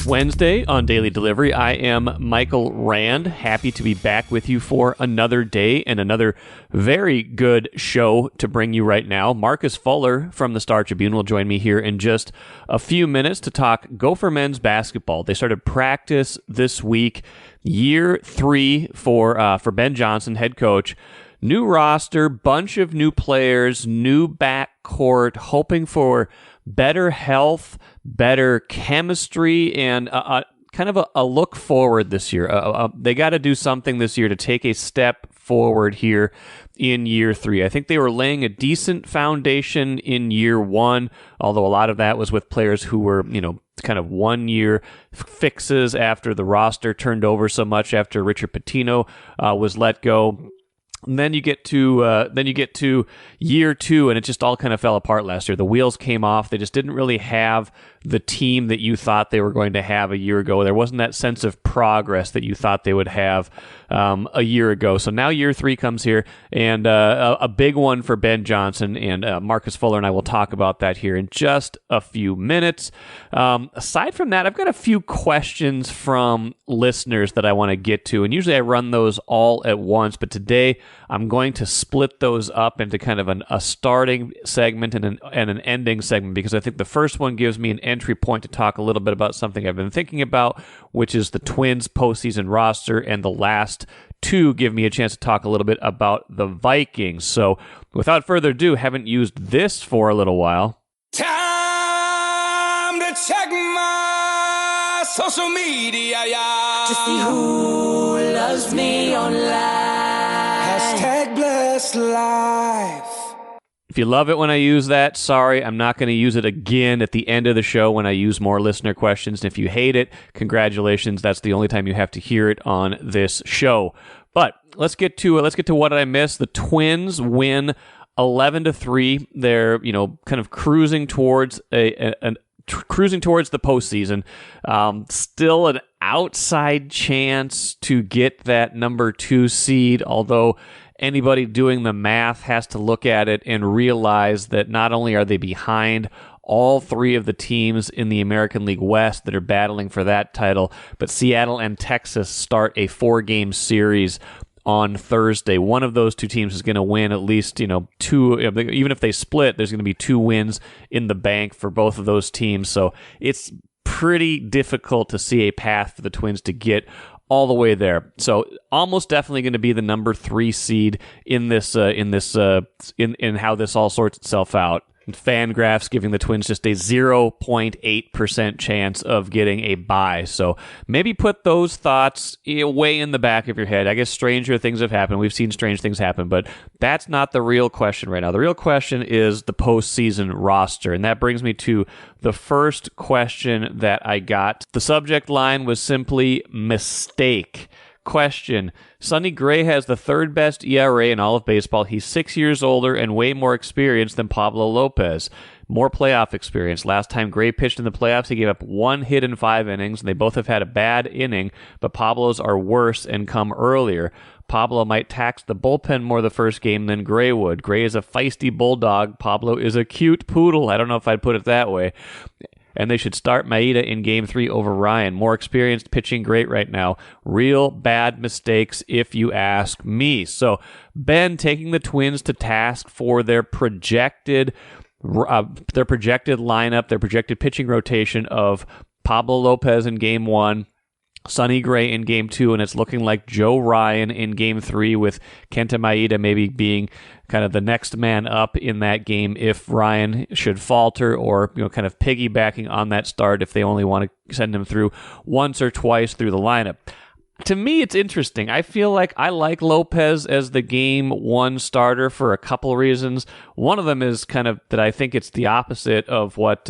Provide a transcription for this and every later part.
Wednesday on Daily Delivery. I am Michael Rand, happy to be back with you for another day and another very good show to bring you right now. Marcus Fuller from the Star Tribune will join me here in just a few minutes to talk Gopher men's basketball. They started practice this week, year 3 for Ben Johnson, head coach. New roster, bunch of new players, new backcourt, hoping for better health, better chemistry, and kind of a look forward this year. They got to do something this year to take a step forward here in year 3. I think they were laying a decent foundation in year 1, although a lot of that was with players who were, kind of 1-year fixes after the roster turned over so much after Richard Pitino was let go. And then you get to year 2, and it just all kind of fell apart last year. The wheels came off. They just didn't really have the team that you thought they were going to have a year ago. There wasn't that sense of progress that you thought they would have a year ago. So now year 3 comes here, and a big one for Ben Johnson, and Marcus Fuller and I will talk about that here in just a few minutes. Aside from that, I've got a few questions from listeners that I want to get to, and usually I run those all at once, but today I'm going to split those up into kind of a starting segment and an ending segment, because I think the first one gives me an entry point to talk a little bit about something I've been thinking about, which is the Twins postseason roster, and the last 2 give me a chance to talk a little bit about the Vikings. So without further ado, haven't used this for a little while. Time to check my social media, to see who loves me online. Hashtag blessed life. If you love it when I use that, sorry, I'm not going to use it again at the end of the show when I use more listener questions. And if you hate it, congratulations. That's the only time you have to hear it on this show. But let's get to what I missed. The Twins win 11-3. They're kind of cruising towards cruising towards the postseason. Still an outside chance to get that number 2 seed, although anybody doing the math has to look at it and realize that not only are they behind all 3 of the teams in the American League West that are battling for that title, but Seattle and Texas start a 4-game series on Thursday. One of those 2 teams is going to win at least, 2. Even if they split, there's going to be 2 wins in the bank for both of those teams. So it's pretty difficult to see a path for the Twins to get all the way there. So almost definitely going to be the number 3 seed in this in how this all sorts itself out. Fangraphs giving the Twins just a 0.8% chance of getting a bye. So maybe put those thoughts way in the back of your head. I guess stranger things have happened. We've seen strange things happen, but that's not the real question right now. The real question is the postseason roster, and that brings me to the first question that I got. The subject line was simply mistake. Question: Sonny Gray has the 3rd best ERA in all of baseball. He's 6 years older and way more experienced than Pablo Lopez. More playoff experience. Last time Gray pitched in the playoffs, he gave up 1 hit in 5 innings, and they both have had a bad inning, but Pablo's are worse and come earlier. Pablo might tax the bullpen more the first game than Gray would. Gray is a feisty bulldog. Pablo is a cute poodle. I don't know if I'd put it that way. And they should start Maeda in Game 3 over Ryan. More experienced, pitching great right now. Real bad mistakes, if you ask me. So, Ben taking the Twins to task for their projected lineup, their projected pitching rotation of Pablo Lopez in Game 1, Sonny Gray in Game 2, and it's looking like Joe Ryan in Game 3 with Kenta Maeda maybe being kind of the next man up in that game if Ryan should falter, or kind of piggybacking on that start if they only want to send him through once or twice through the lineup. To me, it's interesting. I feel like I like Lopez as the Game 1 starter for a couple reasons. One of them is kind of that I think it's the opposite of what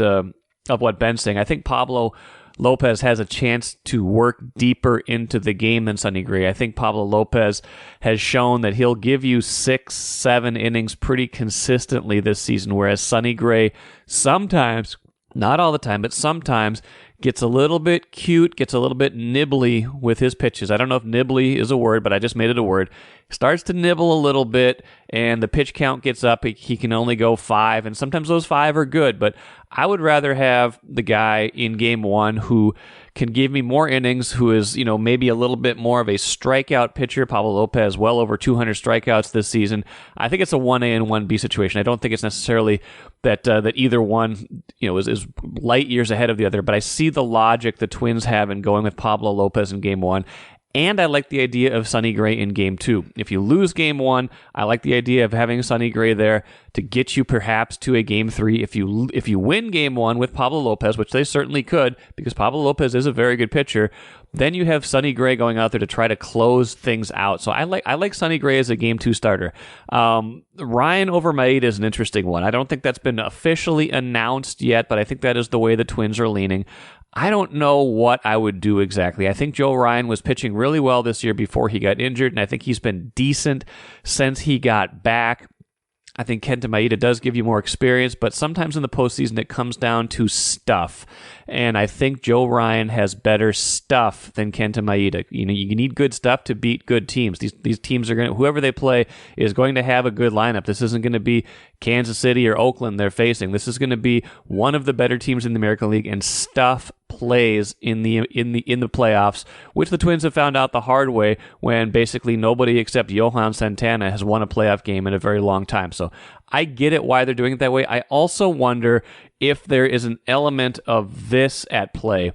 Ben's saying. I think Pablo Lopez has a chance to work deeper into the game than Sonny Gray. I think Pablo Lopez has shown that he'll give you 6-7 innings pretty consistently this season, whereas Sonny Gray sometimes not all the time, but sometimes gets a little bit cute, gets a little bit nibbly with his pitches. I don't know if nibbly is a word, but I just made it a word. Starts to nibble a little bit, and the pitch count gets up. He can only go 5, and sometimes those 5 are good, but I would rather have the guy in game 1 who can give me more innings, who is, maybe a little bit more of a strikeout pitcher. Pablo Lopez, well over 200 strikeouts this season. I think it's a 1A and 1B situation. I don't think it's necessarily that either one, is light years ahead of the other, but I see the logic the Twins have in going with Pablo Lopez in game 1. And I like the idea of Sonny Gray in game 2. If you lose game 1, I like the idea of having Sonny Gray there to get you perhaps to a game 3. If you win game 1 with Pablo Lopez, which they certainly could, because Pablo Lopez is a very good pitcher, then you have Sonny Gray going out there to try to close things out. So I like Sonny Gray as a game 2 starter. Ryan over Maeda is an interesting one. I don't think that's been officially announced yet, but I think that is the way the Twins are leaning. I don't know what I would do exactly. I think Joe Ryan was pitching really well this year before he got injured, and I think he's been decent since he got back. I think Kenta Maeda does give you more experience, but sometimes in the postseason it comes down to stuff. And I think Joe Ryan has better stuff than Kenta Maeda. You need good stuff to beat good teams. These teams are whoever they play is going to have a good lineup. This isn't going to be Kansas City or Oakland they're facing. This is going to be one of the better teams in the American League, and stuff plays in the playoffs, which the Twins have found out the hard way when basically nobody except Johan Santana has won a playoff game in a very long time. So I get it why they're doing it that way. I also wonder if there is an element of this at play.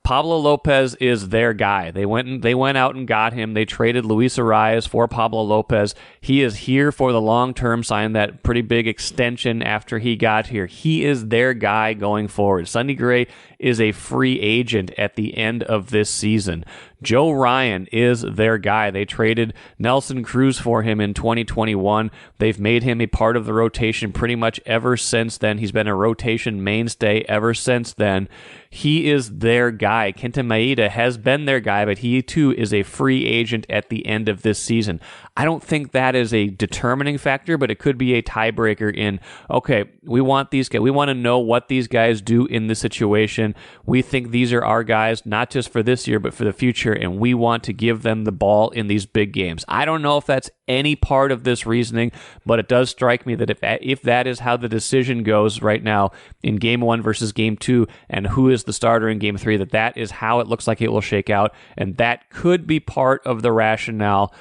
Pablo Lopez is their guy. They went out and got him. They traded Luis Arias for Pablo Lopez. He is here for the long term, signed that pretty big extension after he got here. He is their guy going forward. Sonny Gray is a free agent at the end of this season. Joe Ryan is their guy. They traded Nelson Cruz for him in 2021. They've made him a part of the rotation pretty much ever since then. He's been a rotation mainstay ever since then. He is their guy. Kenta Maeda has been their guy, but he too is a free agent at the end of this season. I don't think that is a determining factor, but it could be a tiebreaker in, okay, we want these guys. We want to know what these guys do in this situation. We think these are our guys, not just for this year, but for the future, and we want to give them the ball in these big games. I don't know if that's any part of this reasoning, but it does strike me that if that is how the decision goes right now in Game 1 versus Game 2, and who is the starter in Game 3, that is how it looks like it will shake out, and that could be part of the rationale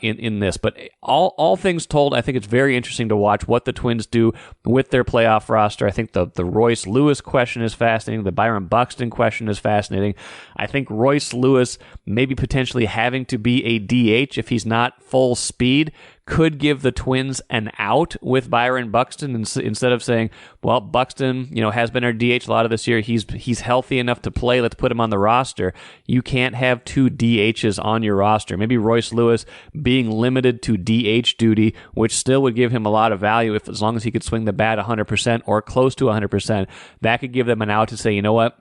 in this. But all things told, I think it's very interesting to watch what the Twins do with their playoff roster. I think the Royce Lewis question is fascinating. The Byron Buxton question is fascinating. I think Royce Lewis maybe potentially having to be a DH if he's not full speed could give the Twins an out with Byron Buxton instead of saying, well, Buxton, has been our DH a lot of this year. He's healthy enough to play. Let's put him on the roster. You can't have 2 DHs on your roster. Maybe Royce Lewis being limited to DH duty, which still would give him a lot of value as long as he could swing the bat 100% or close to 100%. That could give them an out to say, you know what?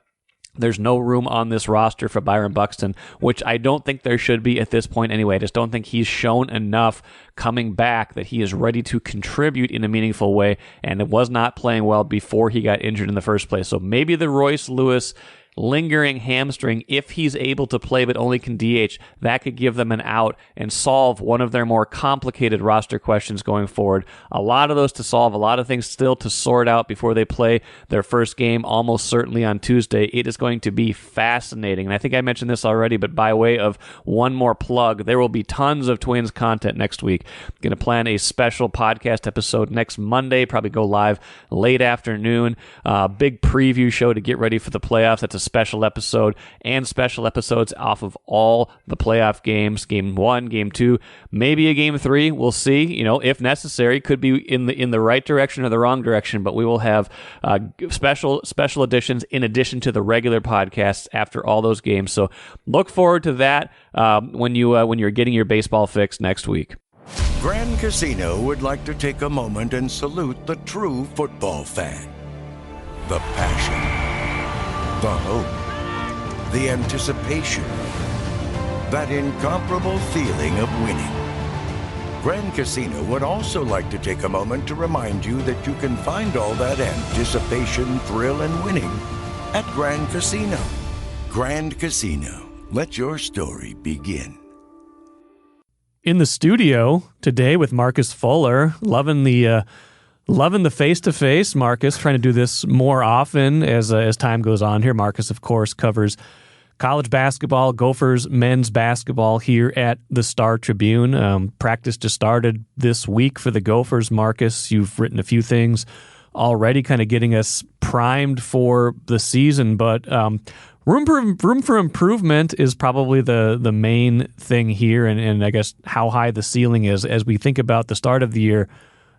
There's no room on this roster for Byron Buxton, which I don't think there should be at this point anyway. I just don't think he's shown enough coming back that he is ready to contribute in a meaningful way, and it was not playing well before he got injured in the first place. So maybe the Royce Lewis lingering hamstring, if he's able to play but only can DH, that could give them an out and solve one of their more complicated roster questions going forward. A lot of those to solve, a lot of things still to sort out before they play their first game, almost certainly on Tuesday. It is going to be fascinating. And I think I mentioned this already, but by way of one more plug, there will be tons of Twins content next week. Going to plan a special podcast episode next Monday, probably go live late afternoon. Big preview show to get ready for the playoffs. That's a special episode, and special episodes off of all the playoff games, Game 1, Game 2, maybe a Game 3. We'll see. If necessary, could be in the right direction or the wrong direction, but we will have special editions in addition to the regular podcasts after all those games. So look forward to that when you're getting your baseball fix next week. Grand Casino would like to take a moment and salute the true football fan. The passion, the hope, the anticipation, that incomparable feeling of winning. Grand Casino would also like to take a moment to remind you that you can find all that anticipation, thrill, and winning at Grand Casino. Grand Casino. Let your story begin. In the studio today with Marcus Fuller, loving the face-to-face. Marcus, trying to do this more often as time goes on here. Marcus, of course, covers college basketball, Gophers men's basketball here at the Star Tribune. Practice just started this week for the Gophers. Marcus, you've written a few things already, kind of getting us primed for the season, but room for improvement is probably the main thing here, and I guess how high the ceiling is as we think about the start of the year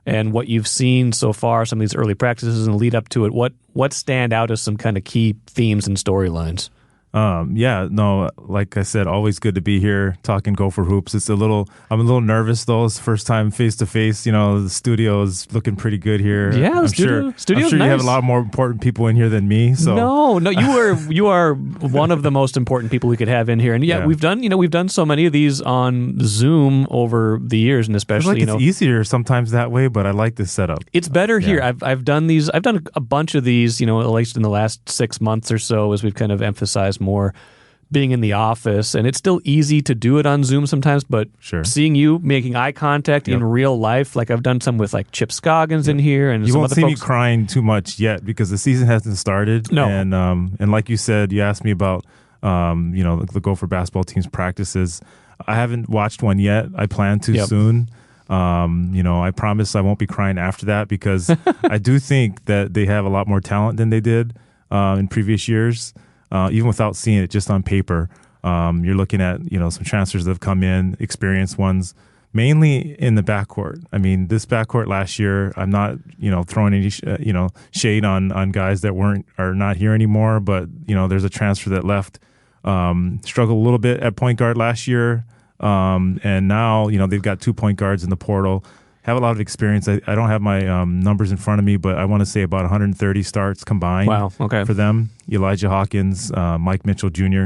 and what you've seen so far, some of these early practices and lead up to it. What stand out as some kind of key themes and storylines? Like I said, always good to be here talking Gopher hoops. I'm a little nervous though. It's the first time face to face. The studio is looking pretty good here. Yeah, I'm sure nice. You have a lot more important people in here than me. So no, you are one of the most important people we could have in here. And we've done so many of these on Zoom over the years, and especially it's easier sometimes that way. But I like this setup. It's better here. I've done these. I've done a bunch of these. At least in the last 6 months or so, as we've kind of emphasized more being in the office, and it's still easy to do it on Zoom sometimes, but seeing you making eye contact in real life, like I've done some with like Chip Scoggins in here, and you some won't other see folks. Me crying too much yet because the season hasn't started. No, and like you said, you asked me about the Gopher basketball team's practices. I haven't watched one yet. I plan to soon. I promise I won't be crying after that because I do think that they have a lot more talent than they did in previous years. Even without seeing it just on paper, you're looking at, some transfers that have come in, experienced ones, mainly in the backcourt. I mean, this backcourt last year, I'm not, throwing any, shade on guys that are not here anymore, but, there's a transfer that left, struggled a little bit at point guard last year. And now, they've got 2 point guards in the portal, have a lot of experience. I don't have my numbers in front of me, but I want to say about 130 starts combined for them. Elijah Hawkins, Mike Mitchell Jr.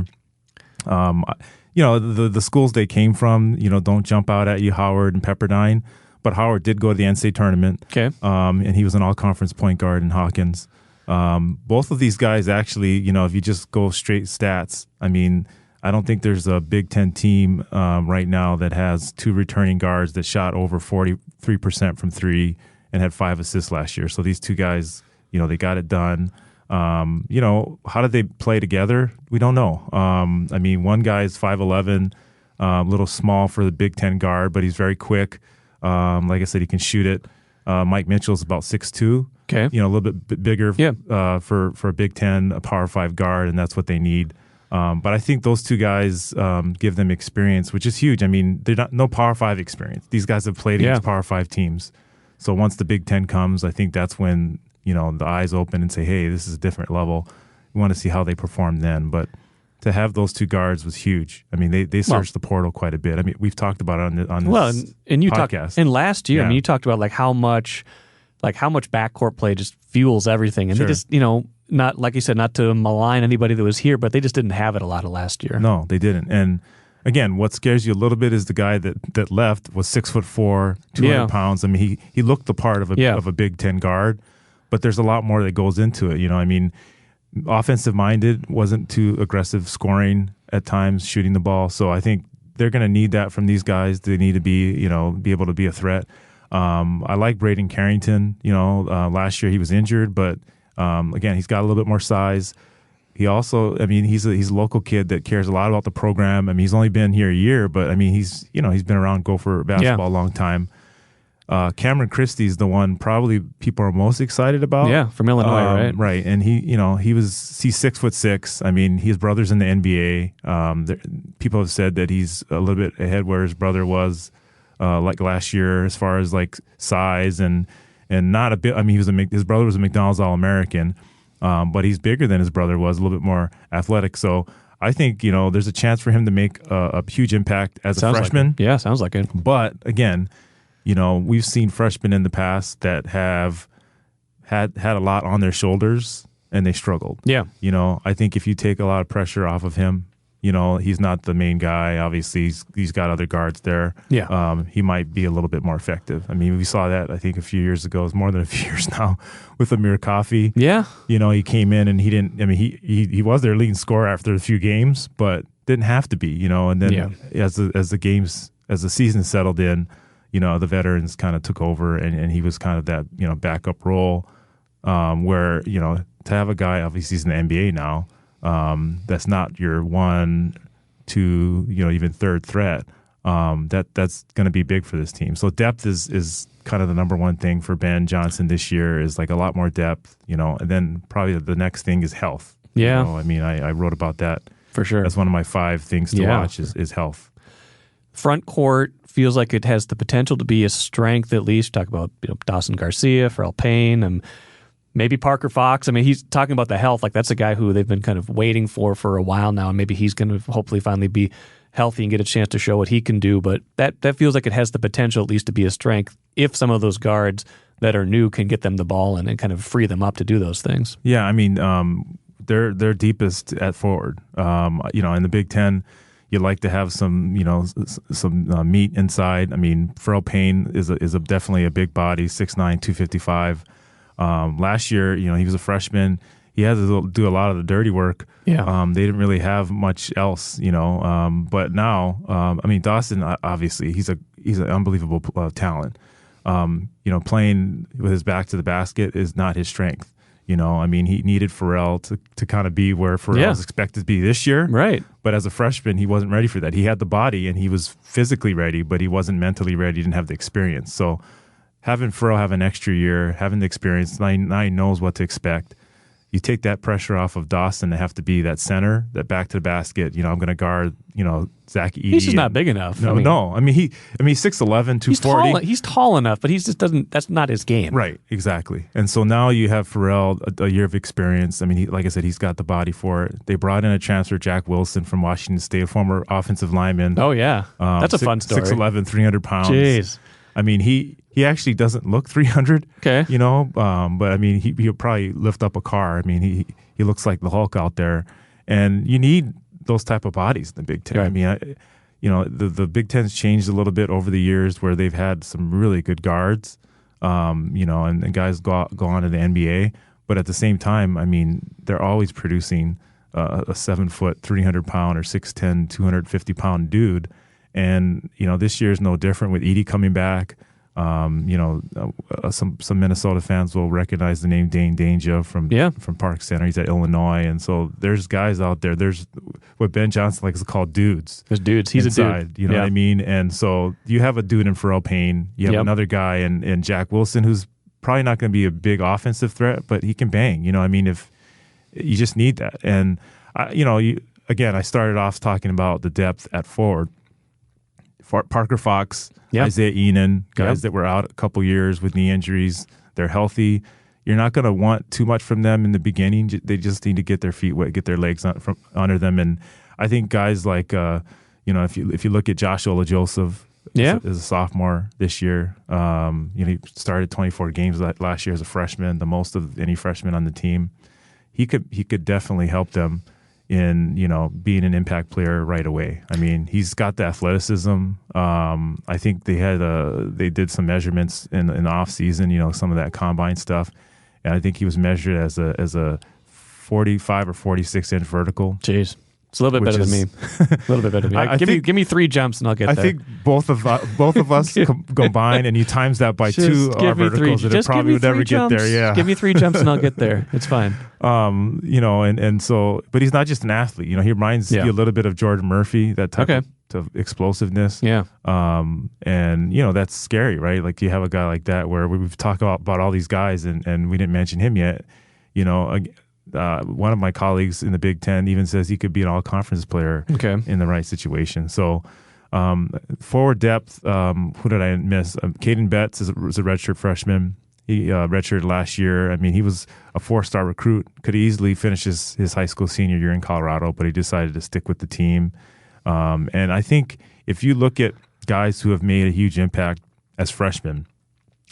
The schools they came from, don't jump out at you, Howard and Pepperdine. But Howard did go to the NCAA tournament, and he was an all-conference point guard in Hawkins. Both of these guys actually, if you just go straight stats, I mean, I don't think there's a Big Ten team right now that has 2 returning guards that shot over 43% from 3 and had 5 assists last year. So these 2 guys, they got it done. How did they play together? We don't know. I mean, one guy is 5'11", a little small for the Big Ten guard, but he's very quick. Like I said, he can shoot it. Mike Mitchell's about 6'2". A little bit bigger for a Big Ten, a Power 5 guard, and that's what they need. But I think those 2 guys give them experience, which is huge. I mean, they're no Power 5 experience. These guys have played against Power 5 teams. So once the Big Ten comes, I think that's when, the eyes open and say, hey, this is a different level. We want to see how they perform then. But to have those 2 guards was huge. I mean, they searched the portal quite a bit. I mean, we've talked about it on this and you podcast. And last year, I mean, you talked about how much backcourt play just fuels everything. And they just, not, like you said, not to malign anybody that was here, but they just didn't have it a lot of last year. No, they didn't. And again, what scares you a little bit is the guy that left was 6'4", 200 pounds. I mean, he looked the part of a Big Ten guard, but there's a lot more that goes into it. I mean, offensive minded, wasn't too aggressive scoring at times, shooting the ball. So I think they're going to need that from these guys. They need to be able to be a threat. I like Braden Carrington. Last year he was injured, but again, he's got a little bit more size. He also, I mean, he's a local kid that cares a lot about the program. I mean, he's only been here a year, but I mean, he's been around Gopher basketball a long time. Cameron Christie's the one probably people are most excited about. Yeah, from Illinois, right? Right, and he's 6'6". I mean, his brother's in the NBA. People have said that he's a little bit ahead where his brother was, like last year, as far as like size and not a bit. I mean, his brother was a McDonald's All-American, but he's bigger than his brother was, a little bit more athletic. So I think there's a chance for him to make a huge impact as a freshman. Yeah, sounds like it. But again, we've seen freshmen in the past that have had a lot on their shoulders and they struggled. Yeah. I think if you take a lot of pressure off of him, He's not the main guy. Obviously, he's got other guards there. Yeah. He might be a little bit more effective. I mean, we saw that, I think, a few years ago. It's more than a few years now with Amir Coffey. Yeah. He came in and he didn't, I mean, he was their leading scorer after a few games, but didn't have to be, and then as the season settled in, the veterans kind of took over and he was kind of that, backup role where, to have a guy, obviously he's in the NBA now, that's not your 1, 2, even third threat. That's going to be big for this team. So depth is kind of the number one thing for Ben Johnson this year, is like a lot more depth, and then probably the next thing is health. Yeah. I mean, I wrote about that. For sure. That's one of my 5 things to watch is health. Front court feels like it has the potential to be a strength, at least. Talk about Dawson Garcia, Pharrell Payne, maybe Parker Fox. I mean, he's talking about the health. Like, that's a guy who they've been kind of waiting for a while now, and maybe he's going to hopefully finally be healthy and get a chance to show what he can do. But that feels like it has the potential at least to be a strength if some of those guards that are new can get them the ball and kind of free them up to do those things. Yeah, I mean, they're deepest at forward. In the Big Ten, you like to have some meat inside. I mean, Pharrell Payne is definitely a big body, 6'9", 255. Last year, he was a freshman. He had to do a lot of the dirty work. Yeah. They didn't really have much else, but now, I mean, Dawson, obviously, he's an unbelievable talent. Playing with his back to the basket is not his strength. I mean, he needed Pharrell to kind of be where Pharrell was expected to be this year. Right. But as a freshman, he wasn't ready for that. He had the body and he was physically ready, but he wasn't mentally ready. He didn't have the experience. So having Pharrell have an extra year, having the experience, now he knows what to expect. You take that pressure off of Dawson to have to be that center, that back to the basket. I'm going to guard, Zach Edey. He's just not big enough. No. I mean, he's 6'11", 240. He's tall enough, but he just doesn't. That's not his game. Right, exactly. And so now you have Pharrell, a year of experience. I mean, like I said, he's got the body for it. They brought in a transfer, Jack Wilson from Washington State, former offensive lineman. Oh yeah, that's a fun story. 6'11", 300 pounds. Jeez. I mean, he actually doesn't look 300. Okay. But I mean, he'll probably lift up a car. I mean, he looks like the Hulk out there, and you need those type of bodies in the Big Ten. Right. I mean, the Big Ten's changed a little bit over the years, where they've had some really good guards, and guys go on to the NBA. But at the same time, I mean, they're always producing a 7 foot, 300 pound or 6'10", 250 pound dude. And, this year is no different with Edey coming back. Some Minnesota fans will recognize the name Dane Danger from Park Center. He's at Illinois. And so there's guys out there. There's what Ben Johnson likes to call dudes. There's dudes. He's inside, a dude. You know what I mean? And so you have a dude in Pharrell Payne. You have another guy in Jack Wilson, who's probably not going to be a big offensive threat, but he can bang. I mean, if you just need that. And, again, I started off talking about the depth at forward. Parker Fox, Isaiah Enan, guys that were out a couple years with knee injuries. They're healthy. You're not going to want too much from them in the beginning. They just need to get their feet wet, get their legs under them. And I think guys like, if you look at Josh Olajoseph, as a sophomore this year, he started 24 games last year as a freshman, the most of any freshman on the team. He could definitely help them in being an impact player right away. I mean, he's got the athleticism. I think they did some measurements in the off season, some of that combine stuff, and I think he was measured as a 45 or 46 inch vertical. Jeez. It's a little bit better than me. A little bit better than me. Give me 3 jumps and I'll get there. I think both of us combine, and you times that by 2 our verticals, it probably would never get there. Yeah, give me 3 jumps and I'll get there. It's fine. And so, but he's not just an athlete. He reminds you a little bit of Jordan Murphy, that type of explosiveness. Yeah. And that's scary, right? Like, you have a guy like that, where we've talked about all these guys, and we didn't mention him yet. One of my colleagues in the Big Ten even says he could be an all-conference player in the right situation. So forward depth, who did I miss? Caden Betts is a redshirt freshman. He redshirted last year. I mean, he was a 4-star recruit, could easily finish his high school senior year in Colorado, but he decided to stick with the team. And I think if you look at guys who have made a huge impact as freshmen,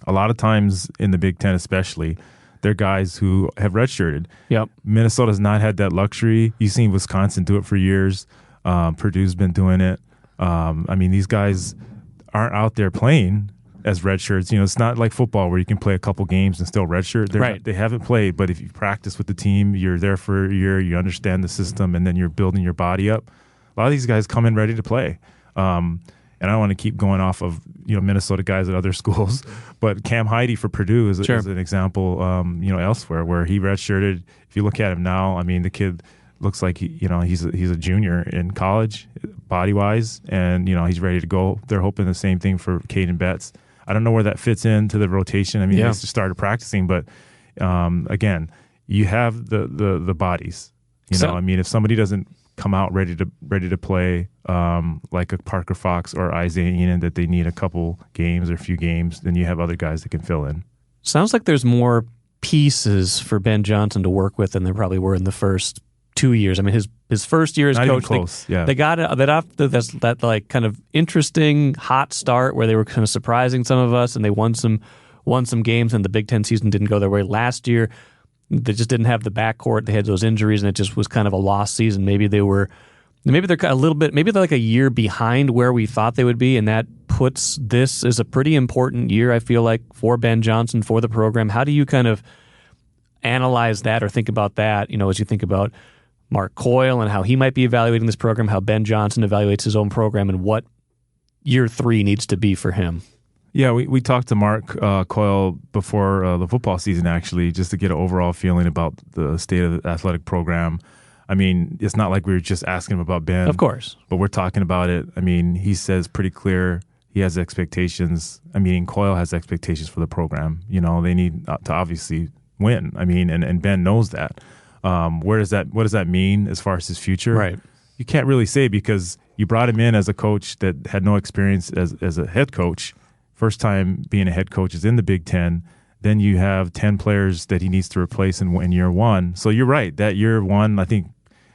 a lot of times in the Big Ten especially, they're guys who have redshirted. Yep. Minnesota's not had that luxury. You've seen Wisconsin do it for years. Purdue's been doing it. I mean, these guys aren't out there playing as redshirts. You know, it's not like football where you can play a couple games and still redshirt. Right. They haven't played, but if you practice with the team, you're there for a year, you understand the system, and then you're building your body up. A lot of these guys come in ready to play. And I don't want to keep going off of, you know, Minnesota guys at other schools, but Cam Heide for Purdue is an example, you know, elsewhere where he redshirted. If you look at him now, I mean, the kid looks like he's a junior in college, body wise, and you know he's ready to go. They're hoping the same thing for Caden Betts. I don't know where that fits into the rotation. I mean, they just started practicing, but again, you have the bodies. You know, I mean, if somebody doesn't come out ready to play, like a Parker Fox or Isaiah Enan, that they need a couple games or a few games, then you have other guys that can fill in. Sounds like there's more pieces for Ben Johnson to work with than there probably were in the first 2 years. I mean, his first year as Not coach, even close. they got that like kind of interesting hot start where they were kind of surprising some of us, and they won some games, and the Big Ten season didn't go their way last year. They just didn't have the backcourt. They had those injuries, and it just was kind of a lost season. Maybe they're a little bit, maybe they're like a year behind where we thought they would be, and that puts this as a pretty important year, I feel like, for Ben Johnson, for the program. How do you kind of analyze that or think about that, you know, as you think about Mark Coyle and how he might be evaluating this program, how Ben Johnson evaluates his own program, and what year 3 needs to be for him? Yeah, we talked to Mark Coyle before the football season, actually, just to get an overall feeling about the state of the athletic program. I mean, it's not like we were just asking him about Ben. Of course. But we're talking about it. I mean, he says pretty clear he has expectations. I mean, Coyle has expectations for the program. You know, they need to obviously win. I mean, and Ben knows that. What does that mean as far as his future? Right. You can't really say, because you brought him in as a coach that had no experience as a head coach. First time being a head coach is in the Big Ten. Then you have 10 players that he needs to replace in year 1. So you're right. That year 1, I think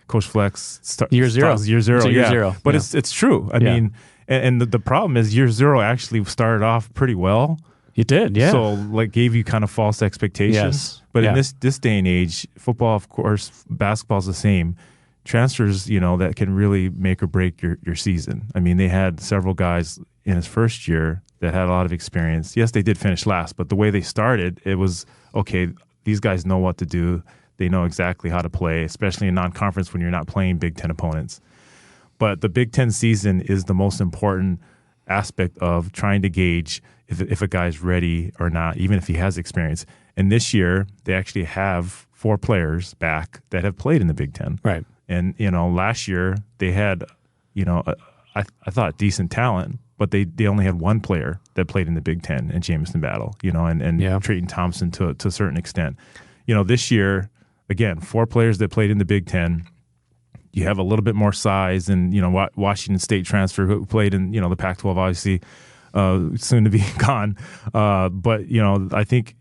Coach Flex year zero. Year zero. But it's true. I mean, and the problem is year 0 actually started off pretty well. It did, yeah. So like gave you kind of false expectations. Yes. But in this day and age, football, of course, basketball's the same. Transfers, you know, that can really make or break your season. I mean, they had several guys in his first year that had a lot of experience. Yes, they did finish last, but the way they started, it was, okay, these guys know what to do. They know exactly how to play, especially in non-conference when you're not playing Big Ten opponents. But the Big Ten season is the most important aspect of trying to gauge if a guy's ready or not, even if he has experience. And this year, they actually have 4 players back that have played in the Big Ten. Right. And, you know, last year they had, you know, I thought decent talent, but they only had 1 player that played in the Big Ten, and Jamison Battle, you know, and Trayton Thompson to a certain extent. You know, this year, again, 4 players that played in the Big Ten. You have a little bit more size, and, you know, Washington State transfer who played in, you know, the Pac-12, obviously, soon to be gone. But, you know, I think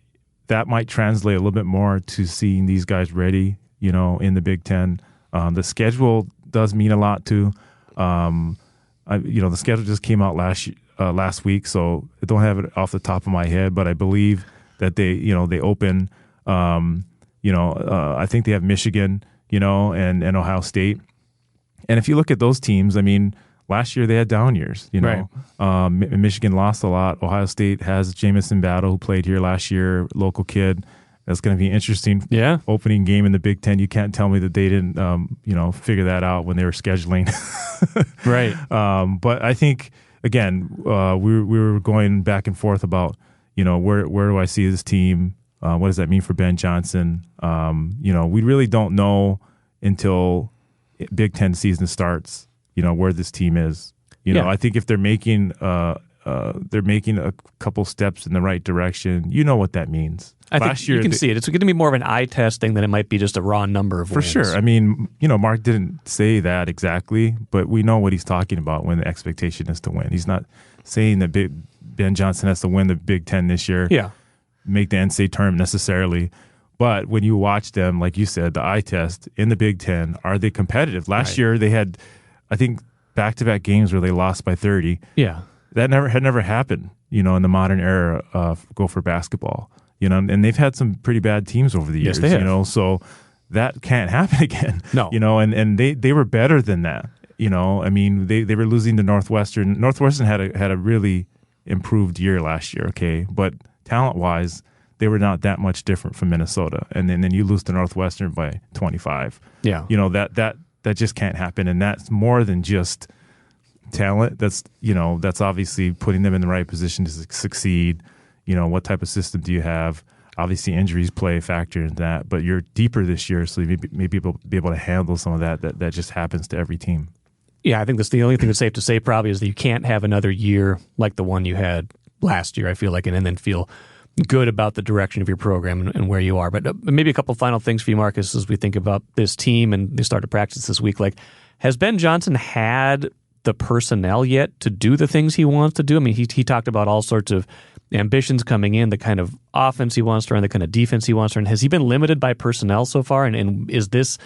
that might translate a little bit more to seeing these guys ready, you know, in the Big Ten. The schedule does mean a lot too. You know, the schedule just came out last week, so I don't have it off the top of my head, but I believe that they open, I think they have Michigan, you know, and Ohio State. And if you look at those teams, I mean, last year they had down years, you know. Right. Michigan lost a lot. Ohio State has Jamison Battle, who played here last year, local kid. That's going to be an interesting opening game in the Big Ten. You can't tell me that they didn't, figure that out when they were scheduling. Right. But I think, again, we were going back and forth about, you know, where do I see this team? What does that mean for Ben Johnson? You know, we really don't know until Big Ten season starts, you know, where this team is. You know, I think if they're making a couple steps in the right direction, you know what that means. I think you can see it. It's going to be more of an eye test thing than it might be just a raw number of wins. For sure. I mean, you know, Mark didn't say that exactly, but we know what he's talking about when the expectation is to win. He's not saying that Ben Johnson has to win the Big Ten this year, make the NCAA tournament necessarily. But when you watch them, like you said, the eye test in the Big Ten, are they competitive? Last year they had, I think, back-to-back games where they lost by 30. Yeah. That had never happened, you know, in the modern era of Gopher basketball. You know, and they've had some pretty bad teams over the years. Yes, they have. You know, so that can't happen again. No. You know, and they were better than that. I mean, they were losing to Northwestern. Northwestern had a really improved year last year, okay? But talent-wise, they were not that much different from Minnesota. And then you lose to Northwestern by 25. Yeah. That just can't happen. And that's more than just talent. That's obviously putting them in the right position to succeed. What type of system do you have? Obviously, injuries play a factor in that, but you're deeper this year, so you may be able to handle some of that just happens to every team. Yeah, I think that's the only thing that's safe to say probably is that you can't have another year like the one you had last year, I feel like, and then feel good about the direction of your program and where you are. But maybe a couple final things for you, Marcus, as we think about this team and they start to practice this week. Like, has Ben Johnson had the personnel yet to do the things he wants to do? I mean, he talked about all sorts of ambitions coming in, the kind of offense he wants to run, the kind of defense he wants to run. Has he been limited by personnel so far? And is this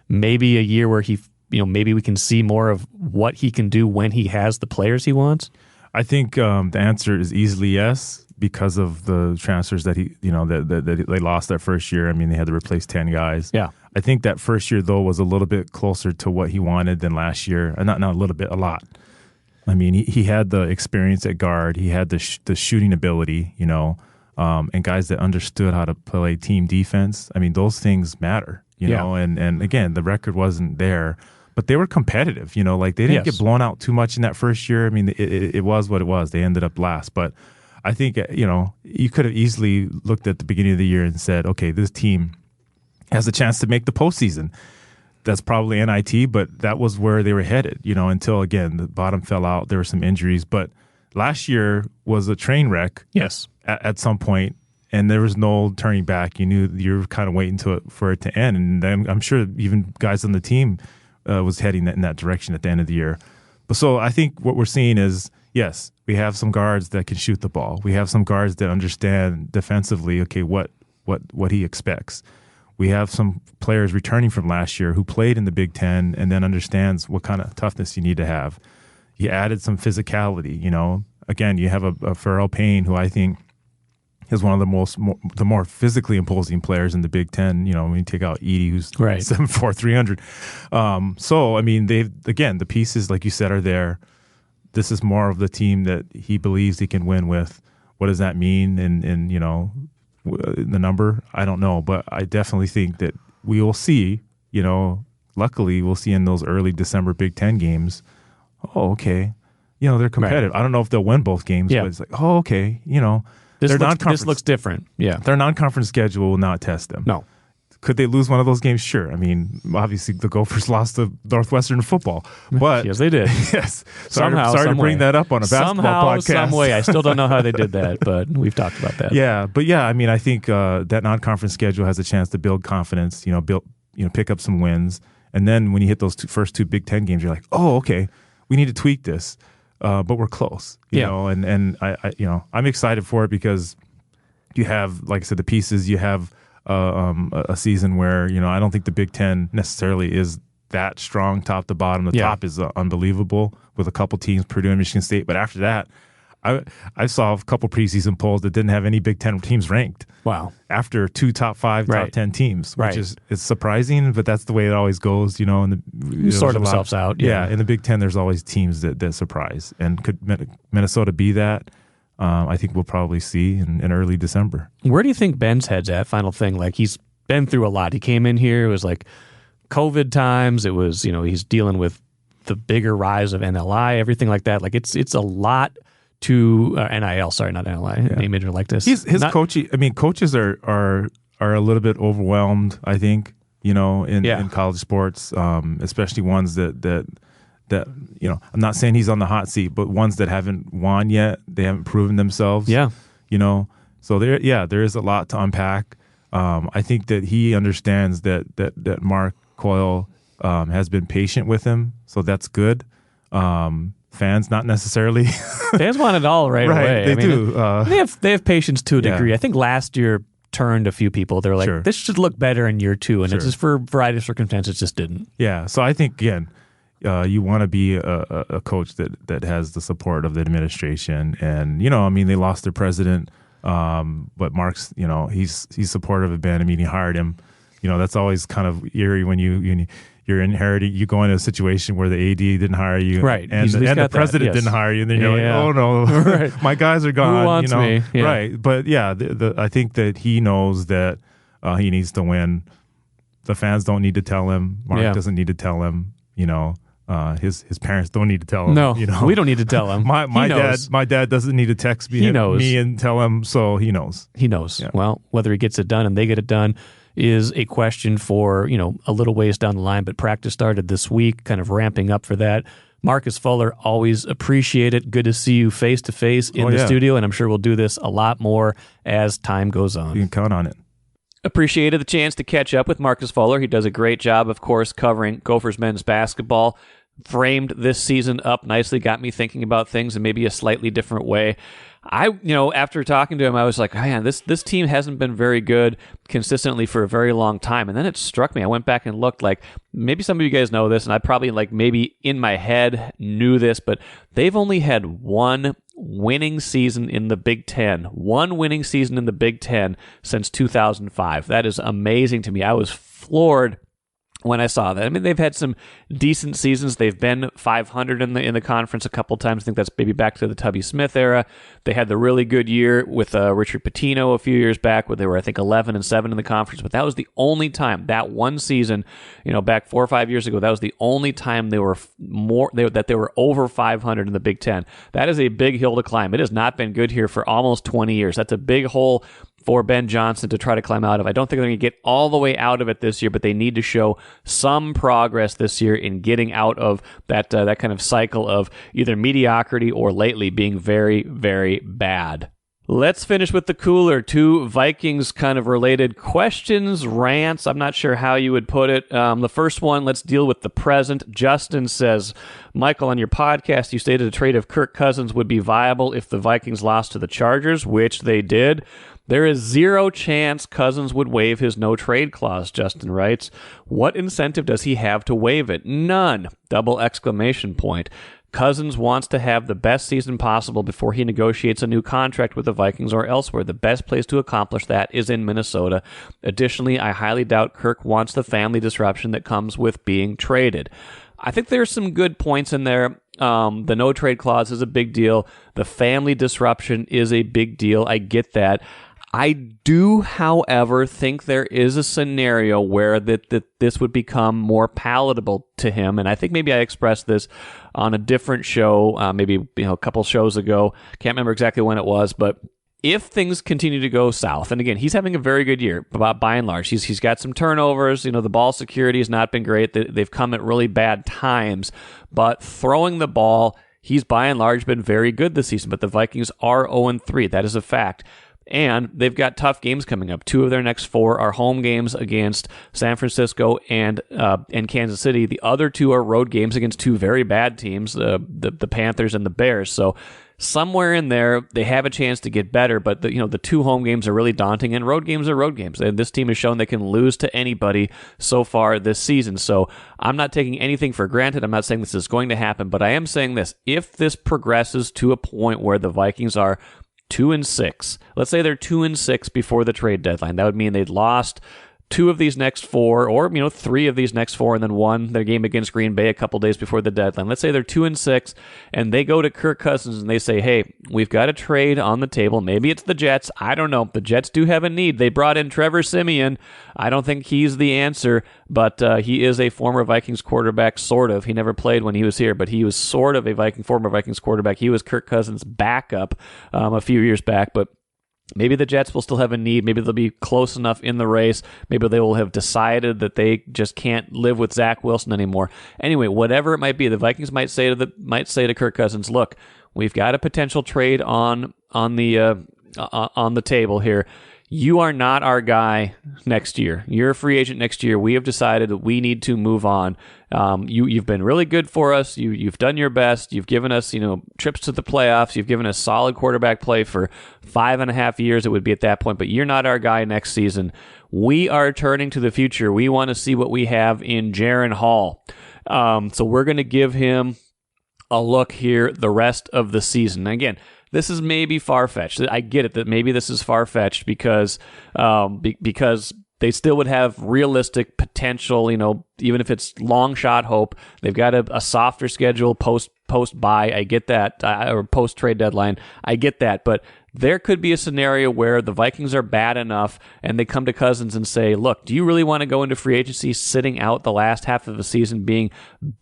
maybe a year where maybe we can see more of what he can do when he has the players he wants? I think the answer is easily yes, because of the transfers that that they lost that first year. I mean, they had to replace 10 guys. Yeah. I think that first year, though, was a little bit closer to what he wanted than last year. Not a little bit, a lot. I mean, he had the experience at guard. He had the shooting ability, and guys that understood how to play team defense. I mean, those things matter, know. And again, the record wasn't there, but they were competitive. Like they didn't get blown out too much in that first year. I mean, it was what it was. They ended up last, but I think you could have easily looked at the beginning of the year and said, okay, this team has a chance to make the postseason. That's probably NIT, but that was where they were headed, until, again, the bottom fell out. There were some injuries. But last year was a train wreck at some point, and there was no turning back. You knew you were kind of waiting for it to end. And then I'm sure even guys on the team was heading in that direction at the end of the year. But so I think what we're seeing is, yes, we have some guards that can shoot the ball. We have some guards that understand defensively, okay, what he expects. We have some players returning from last year who played in the Big Ten and then understands what kind of toughness you need to have. You added some physicality, Again, you have a Pharrell Payne, who I think is one of the more physically imposing players in the Big Ten. When you take out Edey, who's 7'4", 300. So, I mean, the pieces, like you said, are there. This is more of the team that he believes he can win with. What does that mean? And the number, I don't know, but I definitely think that we will see, luckily we'll see in those early December Big Ten games, oh, okay, they're competitive. Right. I don't know if they'll win both games, but it's like, oh, okay, this looks different. Yeah. Their non-conference schedule will not test them. No. Could they lose one of those games? Sure. I mean, obviously the Gophers lost to Northwestern football, but yes, they did. Yes. Sorry to bring that up on a basketball podcast. Some way. I still don't know how they did that, but we've talked about that. Yeah, but I mean, I think that non-conference schedule has a chance to build confidence. Pick up some wins, and then when you hit those first two Big Ten games, you're like, oh, okay, we need to tweak this, but we're close. You know, and I I'm excited for it because you have, like I said, the pieces. You have a season where I don't think the Big Ten necessarily is that strong top to bottom. The top is unbelievable with a couple teams, Purdue and Michigan State. But after that, I saw a couple preseason polls that didn't have any Big Ten teams ranked. Wow! After two top 5, top 10 teams, which is surprising, but that's the way it always goes. And sort themselves out. Yeah, in the Big Ten, there's always teams that surprise. And could Minnesota be that? I think we'll probably see in early December. Where do you think Ben's head's at? Final thing, like he's been through a lot. He came in here, it was like COVID times. It was, he's dealing with the bigger rise of NLI, everything like that. Like it's a lot to NIL. Sorry, not NLI. Name, image, like this. His coaching. I mean, coaches are a little bit overwhelmed, I think. In college sports, especially ones that I'm not saying he's on the hot seat, but ones that haven't won yet, they haven't proven themselves. Yeah. So there is a lot to unpack. I think that he understands that Mark Coyle has been patient with him, so that's good. Fans, not necessarily. Fans want it all right away. They do. They have patience to a degree. I think last year turned a few people. They're like, this should look better in year 2, and it's just for a variety of circumstances, it just didn't. Yeah. So I think again, you want to be a coach that has the support of the administration, and they lost their president, but Mark's he's supportive of Ben. I mean, he hired him. That's always kind of eerie when you you go into a situation where the AD didn't hire you, right? And the president didn't hire you, and then you're like, oh no, right. My guys are gone. Who wants me? Yeah. Right? But yeah, I think that he knows that he needs to win. The fans don't need to tell him. Mark doesn't need to tell him. His parents don't need to tell him. No, we don't need to tell him. My dad doesn't need to text me and tell him, so he knows. He knows. Yeah. Well, whether he gets it done and they get it done is a question for, a little ways down the line, but practice started this week, kind of ramping up for that. Marcus Fuller, always appreciate it. Good to see you face to face in the studio, and I'm sure we'll do this a lot more as time goes on. You can count on it. Appreciated the chance to catch up with Marcus Fuller. He does a great job, of course, covering Gophers men's basketball. Framed this season up nicely, got me thinking about things in maybe a slightly different way. After talking to him, I was like, man, this team hasn't been very good consistently for a very long time. And then it struck me. I went back and looked, like, maybe some of you guys know this, and I probably, maybe in my head knew this, but they've only had one winning season in the Big Ten. One winning season in the Big Ten since 2005. That is amazing to me. I was floored when I saw that. I mean, they've had some decent seasons. They've been 500 in the conference a couple times. I think that's maybe back to the Tubby Smith era. They had the really good year with Richard Pitino a few years back, where they were, I think, 11-7 in the conference. But that was the only time, that one season, back 4 or 5 years ago, that was the only time they were that they were over 500 in the Big Ten. That is a big hill to climb. It has not been good here for almost 20 years. That's a big hole for Ben Johnson to try to climb out of. I don't think they're going to get all the way out of it this year, but they need to show some progress this year in getting out of that kind of cycle of either mediocrity or lately being very, very bad. Let's finish with the cooler. 2 Vikings kind of related questions, rants. I'm not sure how you would put it. The first one, let's deal with the present. Justin says, Michael, on your podcast, you stated a trade of Kirk Cousins would be viable if the Vikings lost to the Chargers, which they did. There is 0 chance Cousins would waive his no-trade clause, Justin writes. What incentive does he have to waive it? None! ! Cousins wants to have the best season possible before he negotiates a new contract with the Vikings or elsewhere. The best place to accomplish that is in Minnesota. Additionally, I highly doubt Kirk wants the family disruption that comes with being traded. I think there's some good points in there. The no-trade clause is a big deal. The family disruption is a big deal. I get that. I do, however, think there is a scenario where that this would become more palatable to him, and I think maybe I expressed this on a different show, maybe a couple shows ago. Can't remember exactly when it was, but if things continue to go south, and again, he's having a very good year, by and large. He's got some turnovers. The ball security has not been great. They've come at really bad times, but throwing the ball, he's by and large been very good this season. But the Vikings are 0-3. That is a fact. And they've got tough games coming up. 2 of their next 4 are home games against San Francisco and Kansas City. The other 2 are road games against 2 very bad teams, the Panthers and the Bears. So somewhere in there, they have a chance to get better. But the 2 home games are really daunting, and road games are road games. And this team has shown they can lose to anybody so far this season. So I'm not taking anything for granted. I'm not saying this is going to happen, but I am saying this: if this progresses to a point where the Vikings are 2-6. Let's say they're 2-6 before the trade deadline. That would mean they'd lost 2 of these next 4, or 3 of these next 4, and then won their game against Green Bay a couple days before the deadline. Let's say they're 2-6, and they go to Kirk Cousins and they say, "Hey, we've got a trade on the table. Maybe it's the Jets. I don't know. The Jets do have a need. They brought in Trevor Siemian. I don't think he's the answer, but he is a former Vikings quarterback, sort of. He never played when he was here, but he was sort of a former Vikings quarterback. He was Kirk Cousins' backup a few years back, but maybe the Jets will still have a need. Maybe they'll be close enough in the race. Maybe they will have decided that they just can't live with Zach Wilson anymore. Anyway, whatever it might be, the Vikings might say to Kirk Cousins, "Look, we've got a potential trade on the table here. You are not our guy next year. You're a free agent next year. We have decided that we need to move on. You've been really good for us. You've done your best. You've given us, trips to the playoffs. You've given us solid quarterback play for 5.5 years. It would be at that point, but you're not our guy next season. We are turning to the future. We want to see what we have in Jaron Hall. So we're going to give him a look here the rest of the season." Again, this is maybe far-fetched. I get it that maybe this is far-fetched because they still would have realistic potential, even if it's long shot hope. They've got a softer schedule post buy. I get that, or post trade deadline. I get that, but there could be a scenario where the Vikings are bad enough and they come to Cousins and say, look, do you really want to go into free agency sitting out the last half of the season being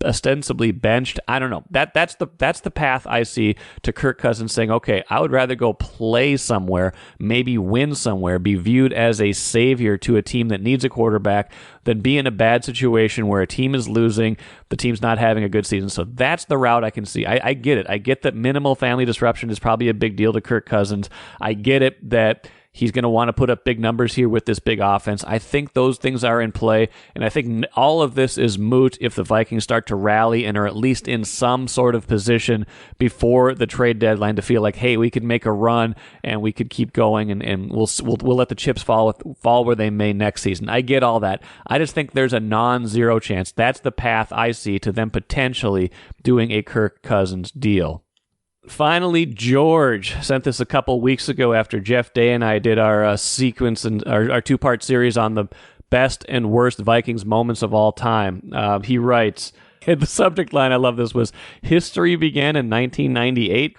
ostensibly benched? I don't know. That's the path I see to Kirk Cousins saying, okay, I would rather go play somewhere, maybe win somewhere, be viewed as a savior to a team that needs a quarterback than be in a bad situation where a team is losing, the team's not having a good season. So that's the route I can see. I get it. I get that minimal family disruption is probably a big deal to Kirk Cousins. I get it that he's going to want to put up big numbers here with this big offense. I think those things are in play, and I think all of this is moot if the Vikings start to rally and are at least in some sort of position before the trade deadline to feel like, hey, we could make a run and we could keep going, and we'll let the chips fall where they may next season. I get all that. I just think there's a non-zero chance. That's the path I see to them potentially doing a Kirk Cousins deal. Finally, George sent this a couple weeks ago after Jeff Day and I did our sequence and our two-part series on the best and worst Vikings moments of all time. He writes, the subject line, I love this, was "History began in 1998?" ?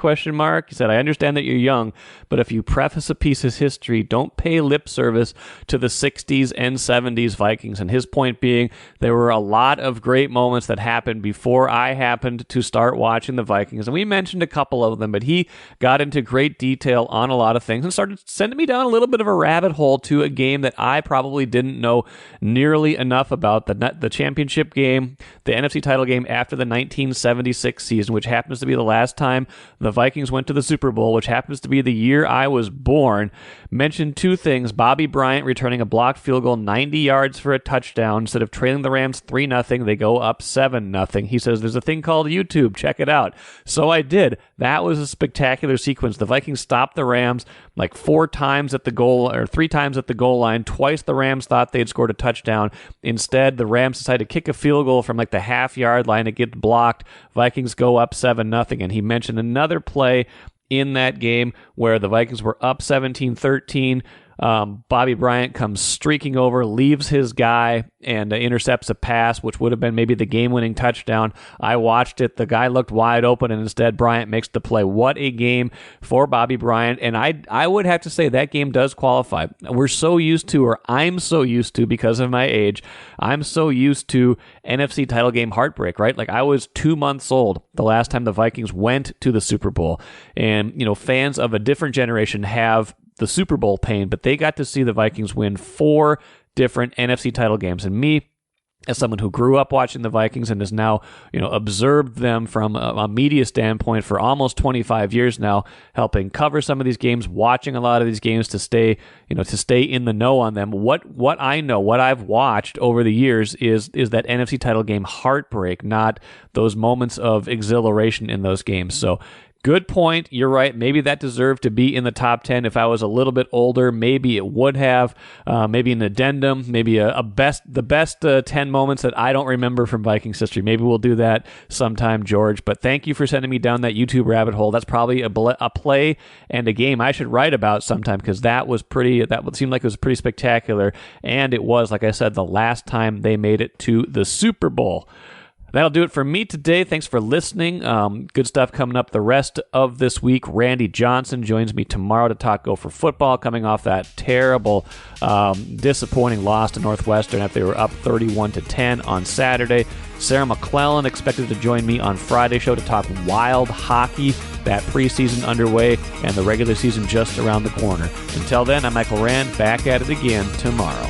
He said, I understand that you're young, but if you preface a piece's history, don't pay lip service to the 60s and 70s Vikings. And his point being, there were a lot of great moments that happened before I happened to start watching the Vikings. And we mentioned a couple of them, but he got into great detail on a lot of things and started sending me down a little bit of a rabbit hole to a game that I probably didn't know nearly enough about, the championship game, the NFC title game after the 1976 season, which happens to be the last time the Vikings went to the Super Bowl, which happens to be the year I was born. Mentioned two things: Bobby Bryant returning a blocked field goal 90 yards for a touchdown. Instead of trailing the Rams 3-0, they go up 7-0. He says there's a thing called YouTube. Check it out. So I did. That was a spectacular sequence. The Vikings stopped the Rams like 4 times at the goal, or 3 times at the goal line. Twice the Rams thought they'd scored a touchdown. Instead, the Rams decided to kick a field goal from like the half-yard line. It gets blocked. Vikings go up 7-0. And he mentioned another play in that game where the Vikings were up 17-13. Bobby Bryant comes streaking over, leaves his guy, and intercepts a pass, which would have been maybe the game-winning touchdown. I watched it. The guy looked wide open, and instead Bryant makes the play. What a game for Bobby Bryant. And I would have to say that game does qualify. We're so used to, or I'm so used to because of my age, I'm so used to NFC title game heartbreak, right? Like I was 2 months old the last time the Vikings went to the Super Bowl. And, fans of a different generation have the Super Bowl pain, but they got to see the Vikings win 4 different NFC title games. And me, as someone who grew up watching the Vikings and has now, observed them from a media standpoint for almost 25 years now, helping cover some of these games, watching a lot of these games to stay in the know on them. What I know, what I've watched over the years is that NFC title game heartbreak, not those moments of exhilaration in those games. So good point. You're right. Maybe that deserved to be in the top 10. If I was a little bit older, maybe it would have. Maybe an addendum, maybe the best 10 moments that I don't remember from Vikings history. Maybe we'll do that sometime, George. But thank you for sending me down that YouTube rabbit hole. That's probably a play and a game I should write about sometime, because that would seem like it was pretty spectacular. And it was, like I said, the last time they made it to the Super Bowl. That'll do it for me today. Thanks for listening. Good stuff coming up the rest of this week. Randy Johnson joins me tomorrow to talk Gopher football, coming off that terrible, disappointing loss to Northwestern after they were up 31-10 on Saturday. Sarah McClellan expected to join me on Friday's show to talk Wild hockey, that preseason underway, and the regular season just around the corner. Until then, I'm Michael Rand, back at it again tomorrow.